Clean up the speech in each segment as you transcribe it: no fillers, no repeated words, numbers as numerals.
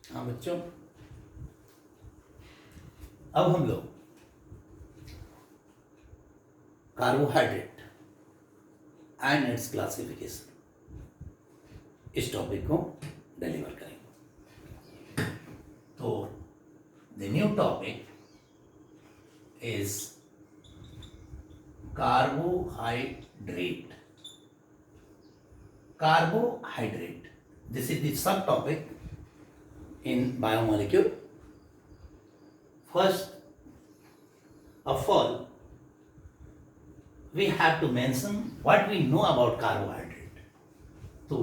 हाँ बच्चों, अब हम लोग कार्बोहाइड्रेट एंड इट्स क्लासिफिकेशन इस टॉपिक को डिलीवर करेंगे। तो the new topic is carbohydrate. Carbohydrate. This is the subtopic in biomolecule. First of all, we have to mention what we know about carbohydrate. तो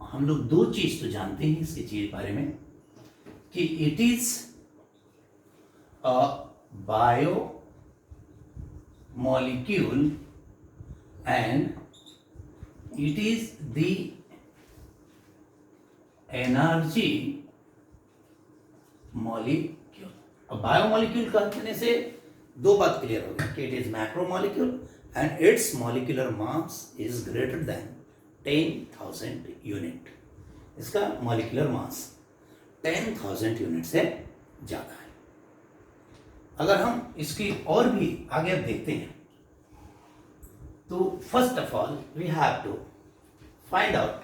हम लोग दो चीज तो जानते हैं इसके चीज बारे में कि it is a biomolecule and it is the energy molecule. अब बायोमॉलिक्यूल कहने से दो बात क्लियर हो गई कि it is macromolecule and it's molecular mass is greater than 10,000 unit. इसका मॉलिक्यूलर मास 10,000 यूनिट से ज़्यादा है। अगर हम इसकी और भी आगे देखते हैं तो first of all we have to find out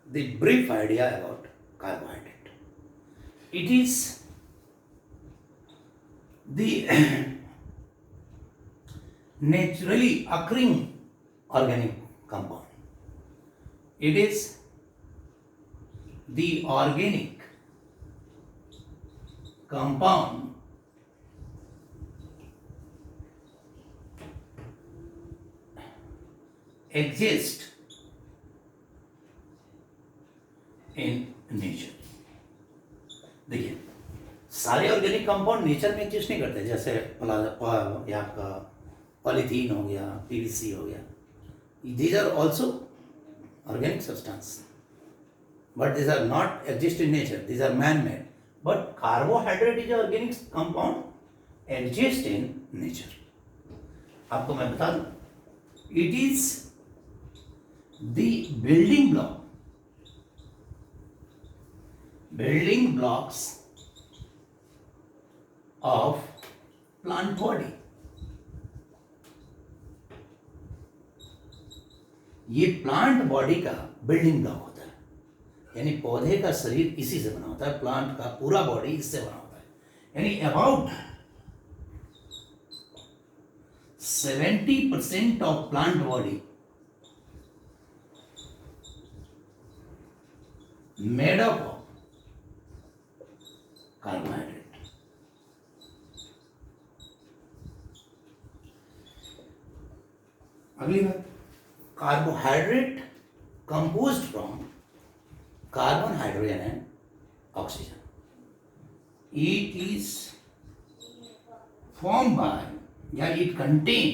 the brief idea about carbohydrate. It is the naturally occurring organic compound. It is the organic compound exists in nature. देखिए, सारे ऑर्गेनिक कंपाउंड नेचर में exist नहीं करते। जैसे ये आपका polythene हो गया, पीवीसी हो गया, these are also organic substance but these are not exist in nature, these are man made. But carbohydrate is organic compound exist in nature. आपको मैं बता दूं, it is the building blocks of plant body। ये plant body का building block होता है, यानी पौधे का शरीर इसी से बना होता है, प्लांट का पूरा बॉडी इससे बना होता है। यानी about 70% of plant body made up of carbohydrate. अगली बात, carbohydrate composed from carbon, hydrogen and oxygen. It is form by या it contain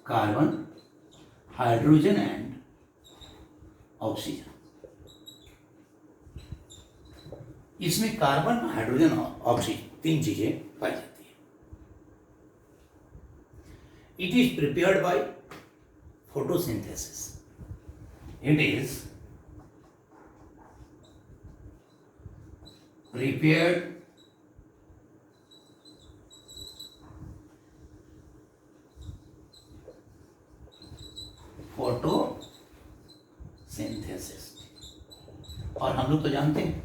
carbon, hydrogen and oxygen. इसमें कार्बन, हाइड्रोजन और ऑक्सीजन तीन चीजें पाई जाती है। It is prepared by photosynthesis. It is prepared photosynthesis. और हम लोग तो जानते हैं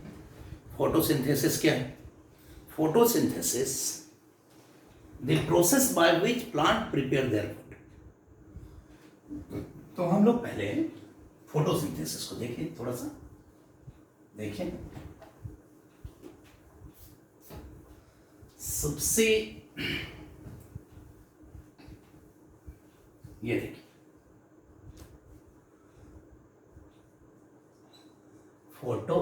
फोटोसिंथेसिस क्या है। Photosynthesis the process by which plant prepare their food. तो हम लोग पहले फोटोसिंथेसिस को देखें, थोड़ा सा देखें। सबसे ये देखिए, फोटो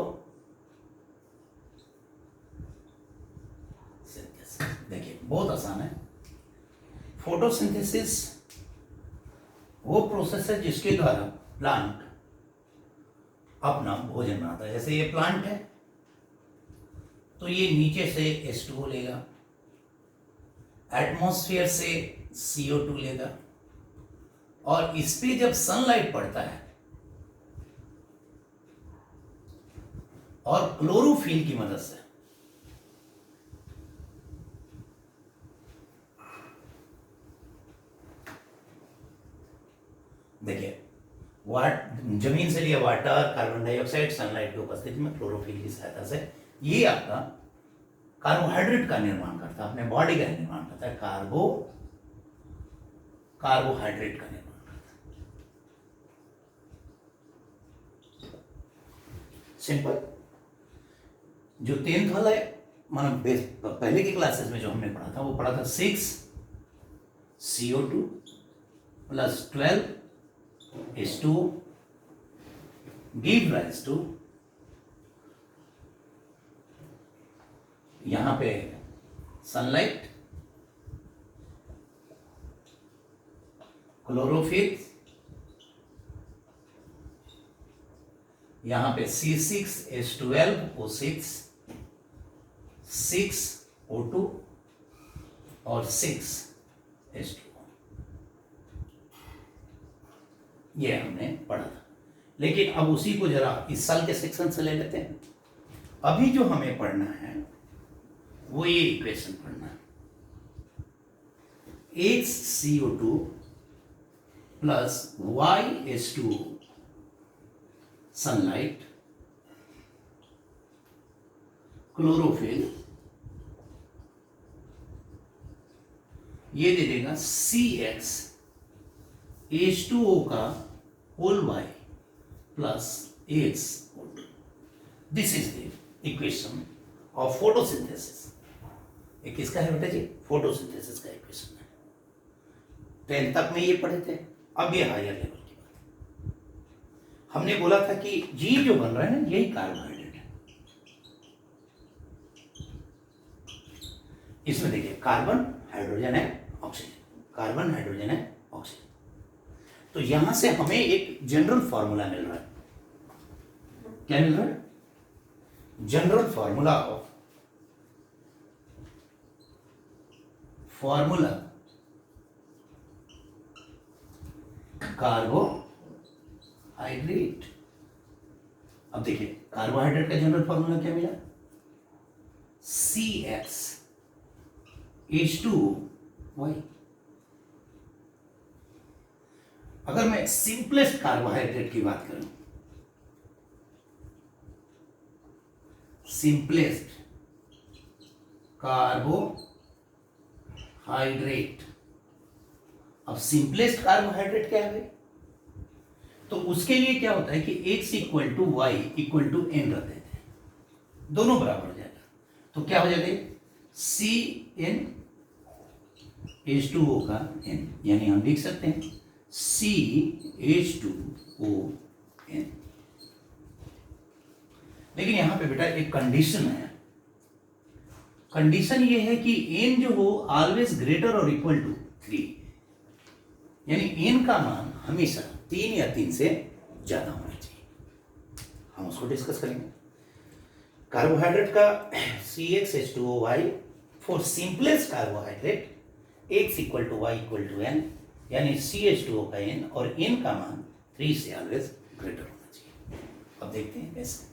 देखिए बहुत आसान है। फोटोसिंथेसिस वो प्रोसेस है जिसके द्वारा प्लांट अपना भोजन बनाता है। जैसे ये प्लांट है तो ये नीचे से H2O लेगा, एटमॉस्फेयर से CO2 लेगा, और इस पे जब सनलाइट पड़ता है और क्लोरोफिल की मदद से देखिए जमीन से लिया वाटर, कार्बन डाइऑक्साइड, सनलाइट की उपस्थिति में क्लोरोफिल की सहायता से ये आपका कार्बोहाइड्रेट का निर्माण करता है, अपने बॉडी का निर्माण करता है, कार्बोहाइड्रेट का निर्माण करता है। सिंपल। जो 10th वाला है, मतलब पहले की क्लासेस में जो हमने पढ़ा था वो पढ़ा था 6 CO2 plus 12 H2O give rise to, यहां पे सनलाइट, क्लोरोफिल, यहां पे C6H12O6 6O2 और 6H2O, ये हमने पढ़ा था। लेकिन अब उसी को जरा इस साल के सेक्शन से ले लेते हैं। अभी जो हमें पढ़ना है वो ये इक्वेशन पढ़ना है, HCO2 plus YH2O sunlight, chlorophyll, ये दे देगा CX H2O का whole Y plus HO2। This is the equation of photosynthesis. ये किसका है बेटा जी? फोटोसिंथेसिस का इक्वेशन है। 10th तक में ये पढ़े थे, अब ये हायर लेवल की बात। हमने बोला था कि जीव जो बन रहा है ना, यही कार्बोहाइड्रेट है। इसमें देखिए कार्बन, हाइड्रोजन है, ऑक्सीजन, कार्बन, हाइड्रोजन है, ऑक्सीजन। तो यहां से हमें एक जनरल फॉर्मूला मिल रहा है। क्या मिल रहा है? General formula of carbohydrate. अब देखिए कार्बोहाइड्रेट का जनरल फॉर्मूला क्या मिला? CXH2O। अगर मैं सिंपलेस्ट कार्बोहाइड्रेट की बात करूं, सिंपलेस्ट कार्बोहाइड्रेट, अब सिंपलेस्ट कार्बोहाइड्रेट क्या है? तो उसके लिए क्या होता है कि x equal to Y equal to n रख देते हैं, दोनों बराबर हो जाएगा। तो क्या हो जाएगा? CnH2O का n, यानी हम लिख सकते हैं CH2ON। लेकिन यहां पे बेटा एक कंडीशन है। कंडीशन ये है कि n जो हो ऑलवेज ग्रेटर और इक्वल टू 3, यानी n का मान हमेशा 3 या 3 से ज्यादा होना चाहिए। हम उसको डिस्कस करेंगे। कार्बोहाइड्रेट का CXH2OY for simplest carbohydrate x equal to Y equal to n, यानी CH2O का n और n का मान 3 से ऑलवेज ग्रेटर होना चाहिए। अब देखते हैं कैसे।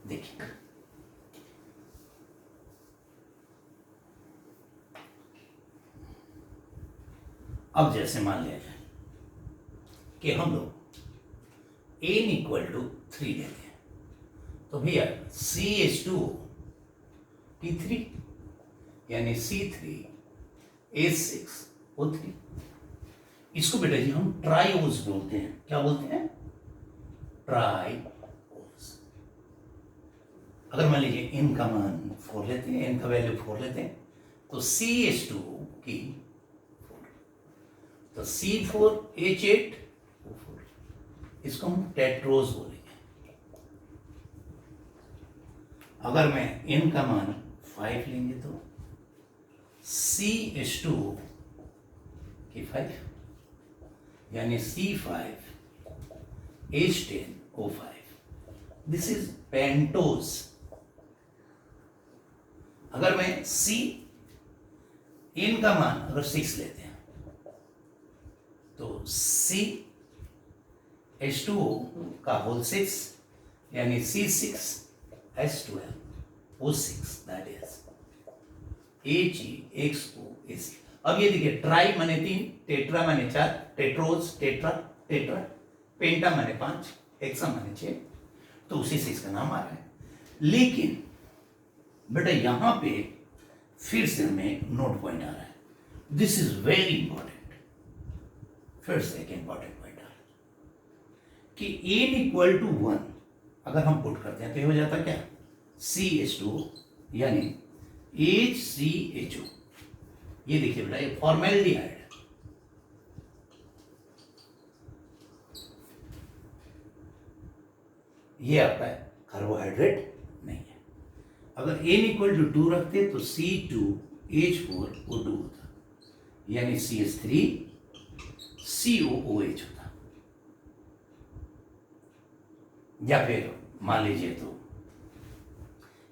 देखिए अब जैसे मान लिया जाए कि हम लोग n इक्वल टू 3 लेते हैं, तो भैया CH2O P3 यानी C3H6O3, इसको बेटा जी हम ट्राइओज बोलते हैं। क्या बोलते हैं? ट्राइओज। अगर मान लीजिए n का मान 4 लेते हैं, n का वैल्यू 4 लेते हैं, तो CH2O की 4, तो C4H8O4, इसको हम टेट्रोज बोलेंगे। अगर मैं n का मान 5 लेंगे तो CH2O की 5, यानी C5H10O5। This is pentose. अगर मैं n का मान अगर 6 लेते हैं तो CH2O का होल 6, यानी C6H12O6 दैट इज HEXOAC। अब ये देखिए, ट्राई माने 3, टेट्रा माने 4, टेट्रोज टेट्रा टेट्रा, पेंटा माने 5, हेक्सा माने 6, तो उसी से इसका नाम आ रहा है। लेकिन बेटा यहां पे फिर से हमें एक नोट पॉइंट आ रहा है, दिस इज वेरी इंपॉर्टेंट। फिर से एक इंपॉर्टेंट पॉइंट आ रहा है कि n = 1 अगर हम पुट करते हैं तो ये हो जाता क्या, CH2 यानी HCHO। ये देखिए बेटा, ये फॉर्मेल्डिहाइड है। ये आपका कार्बोहाइड्रेट नहीं है। अगर n = 2 रखते तो C2H4O2 होता, यानी CH3COOH होता। या फिर मान लीजिए तो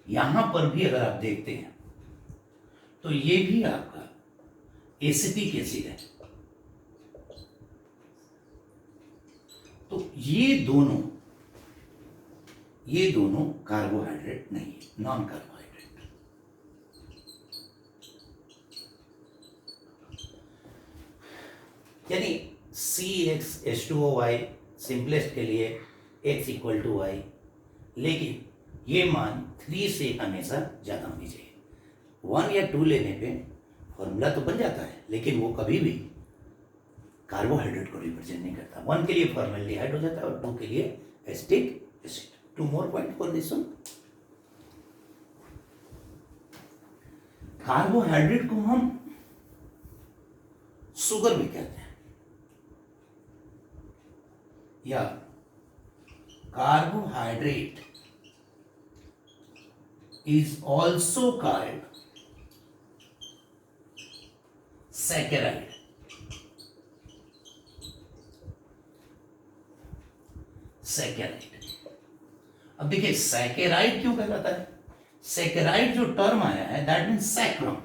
यहां पर भी अगर आप देखते हैं तो ये भी आपका एसिटिक एसिड है। तो ये दोनों कार्बोहाइड्रेट नहीं है, नॉन कार्बोहाइड्रेट। यानी CH2OY सिंपलेस्ट के लिए X = Y, लेकिन ये मान 3 से हमेशा ज्यादा होनी चाहिए। 1 या 2 लेने पे फॉर्मूला तो बन जाता है, लेकिन वो कभी भी कार्बोहाइड्रेट को रिप्रेजेंट नहीं करता। 1 के लिए फॉर्मेल्डिहाइड हो जाता है और 2 के लिए acetic acid. 2 more point for this one। Carbohydrate को हम शुगर भी कहते हैं, या carbohydrate is also called saccharide। अब देखिए सैकेराइड क्यों कहलाता है? सैकेराइड जो टर्म आया है that means sacrum.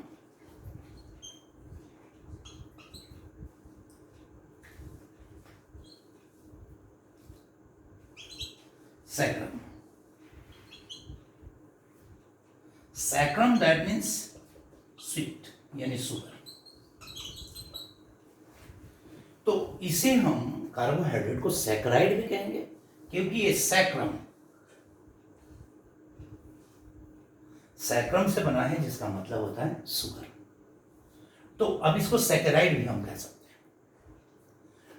Sacrum sacrum that means sweet यानी शुगर। तो इसे हम कार्बोहाइड्रेट को सैकराइड भी कहेंगे, क्योंकि ये सैक्रम से बना है, जिसका मतलब होता है शुगर। तो अब इसको सैकराइड भी हम कह सकते हैं।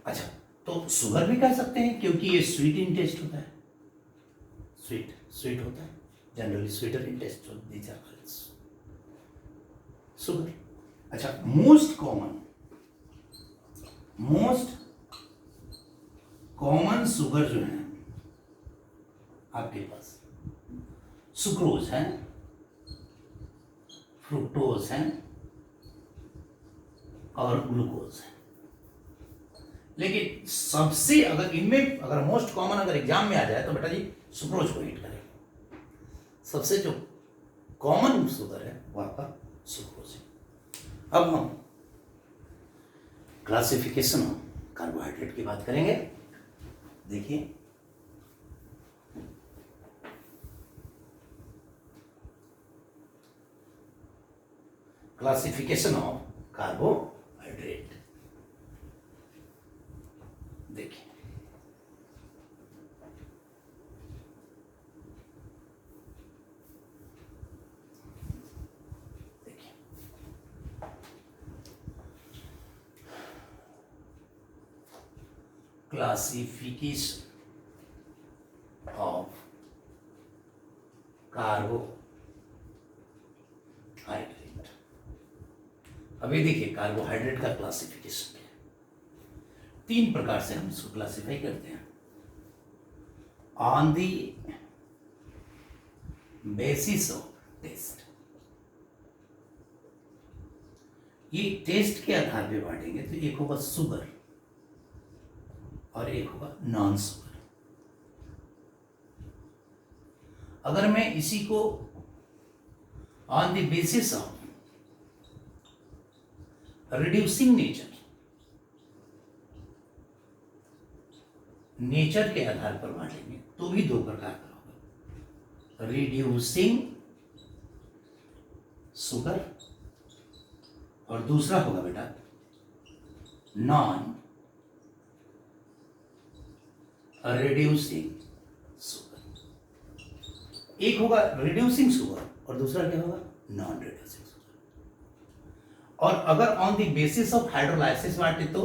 अच्छा, तो शुगर भी कह सकते हैं क्योंकि ये स्वीट इन टेस्ट होता है। स्वीट होता है, generally sweeter in taste. These are called sugar. अच्छा, मोस्ट कॉमन शुगर जो है आपके पास, सुक्रोज है, फ्रुक्टोज है और ग्लूकोज है। लेकिन सबसे अगर मोस्ट कॉमन अगर एग्जाम में आ जाए तो बेटा जी सुक्रोज को हिट करेगा। सबसे जो कॉमन शुगर है वो आपका सुक्रोज है। अब हम क्लासिफिकेशन ऑफ कार्बोहाइड्रेट की बात करेंगे। देखिए, क्लासिफिकेशन ऑफ कार्बोहाइड्रेट। देखिए, क्लासिफिकेशन ऑफ कार्बोहाइड्रेट। अभी देखिए, कार्बोहाइड्रेट का क्लासिफिकेशन है। 3 प्रकार से हम इसको क्लासिफाई करते हैं। On the basis of taste, ये टेस्ट के आधार पे बांटेंगे तो एक होगा शुगर और एक होगा नॉन शुगर। अगर मैं इसी को on the basis of reducing nature के आधार पर बांटेंगे तो भी 2 प्रकार का होगा। रिड्यूसिंग शुगर, और दूसरा होगा बेटा नॉन रिड्यूसिंग शुगर। एक होगा रिड्यूसिंग शुगर और दूसरा क्या होगा नॉन रिड्यूसिंग शुगर। और अगर on the basis of hydrolysis बांटे तो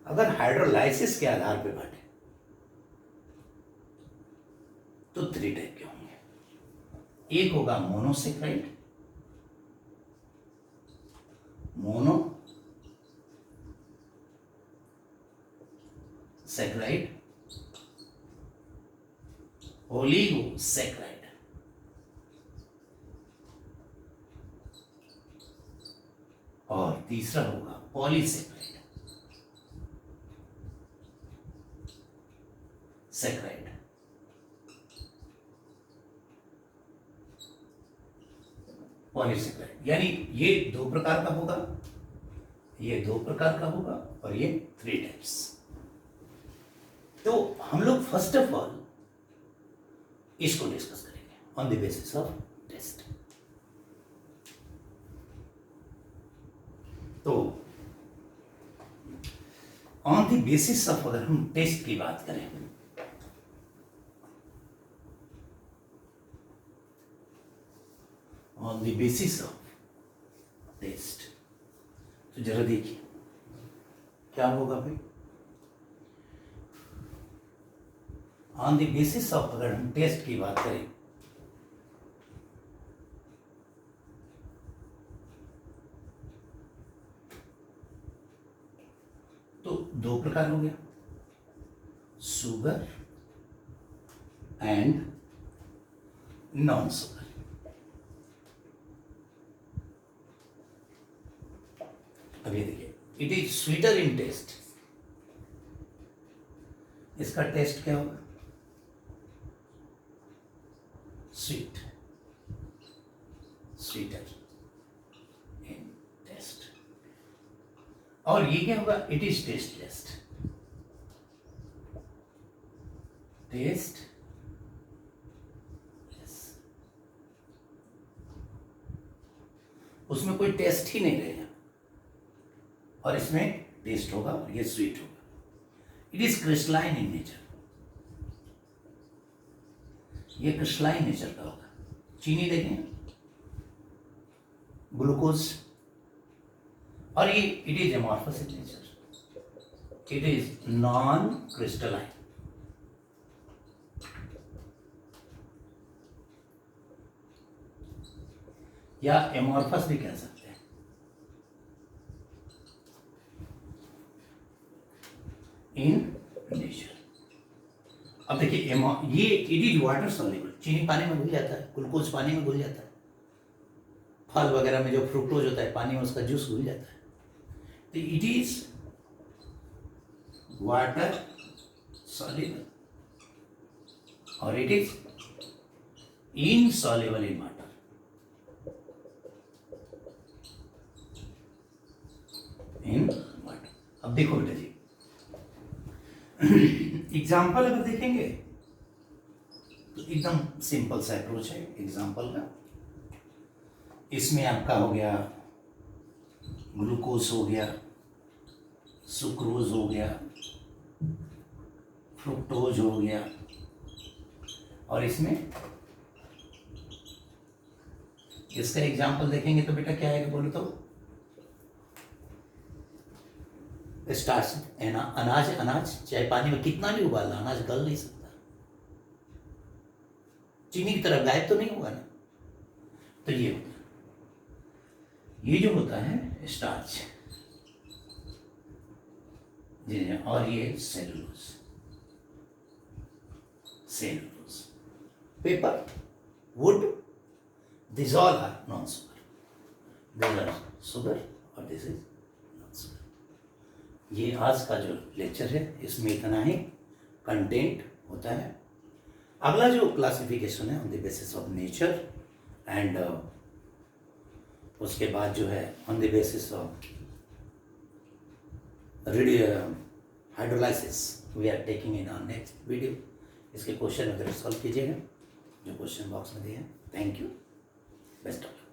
अगर हाइड्रोलाइसिस के आधार पे बांटे तो 3 टाइप के होंगे। एक होगा मोनोसेक्राइड, मोनोसेक्राइड, ओलिगोसेक्राइड, और तीसरा होगा पॉलीसेक्राइड, सेक्राइड। पॉलीसेक्राइड यानी ये 2 प्रकार का होगा, ये 2 प्रकार का होगा, और ये 3 टाइप्स। तो हम लोग फर्स्ट ऑफ ऑल इसको डिस्कस करेंगे on the basis of taste. तो ऑन द बेसिस ऑफ अगर हम टेस्ट की बात करें, on the basis of taste, तो जरा देखिए क्या होगा भाई। ऑन द बेसिस ऑफ अगर हम टेस्ट की बात करें तो 2 प्रकार हो गया, शुगर एंड नॉन शुगर। अब ये देखिए, it is sweeter in taste. इसका टेस्ट क्या होगा स्वीट, स्वीटर इन टेस्ट। और ये क्या होगा इट इज टेस्टलेस, टेस्ट। उसमें कोई टेस्ट ही नहीं रहेगा और इसमें टेस्ट होगा और ये स्वीट होगा। It is crystalline in nature, ये क्रिस्टलाइन नेचर का होगा। चीनी देखें, ग्लूकोज, और ये it is amorphous in nature, it is non crystalline. या एमॉर्फस भी कह सकते हैं। In nature. अब देखिए ये इट इज वाटर सॉल्युबल, चीनी पानी में घुल जाता है, ग्लूकोज पानी में घुल जाता है, फल वगैरह में जो फ्रुक्टोज होता है पानी में उसका जूस घुल जाता है। तो इट इज वाटर सॉल्युबल और it is insoluble in water. In water. अब देखो बेटा जी, एग्जाम्पल अगर देखेंगे तो एकदम सिंपल सा अप्रोच है एग्जाम्पल का। इसमें आपका हो गया ग्लूकोज हो गया, सुक्रोज हो गया, फ्रुक्टोज हो गया, और इसमें इसका एग्जाम्पल देखेंगे तो बेटा क्या आएगा बोलो तो स्टार्च। अनाज, अनाज चाहे पानी में कितना भी उबालना अनाज गल नहीं सकता, चीनी की तरह गायब तो नहीं होगा ना। तो ये होता है, ये जो होता है स्टार्च, और ये cellulose, cellulose, paper, wood, this all are non sugar, this are sugar और दिस इज नॉन शुगर। ये आज का जो लेक्चर है इसमें इतना ही कंटेंट होता है। अगला जो क्लासिफिकेशन है on the basis of nature and उसके बाद जो है on the basis of hydrolysis we are taking in our next video. इसके क्वेश्चन वगैरह सॉल्व कीजिएगा जो क्वेश्चन बॉक्स में दिए हैं। Thank you, best of luck.